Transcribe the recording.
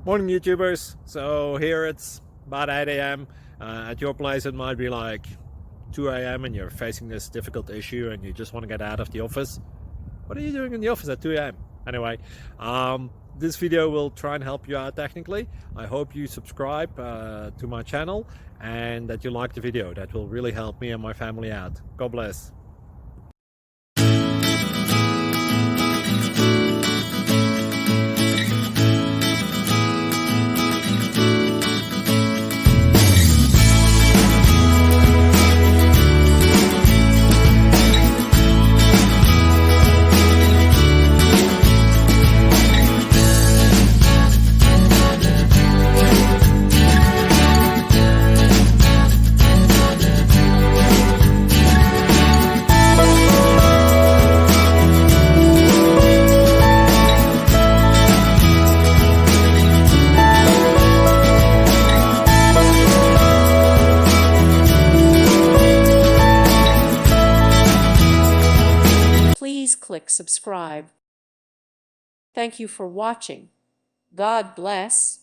Morning YouTubers. So here it's about 8 a.m. At your place it might be like 2 a.m. and you're facing this difficult issue and you just want to get out of the office. What are you doing in the office at 2 a.m.? Anyway, this video will try and help you out technically. I hope you subscribe to my channel and that you like the video. That will really help me and my family out. God bless. Please click subscribe. Thank you for watching. God bless.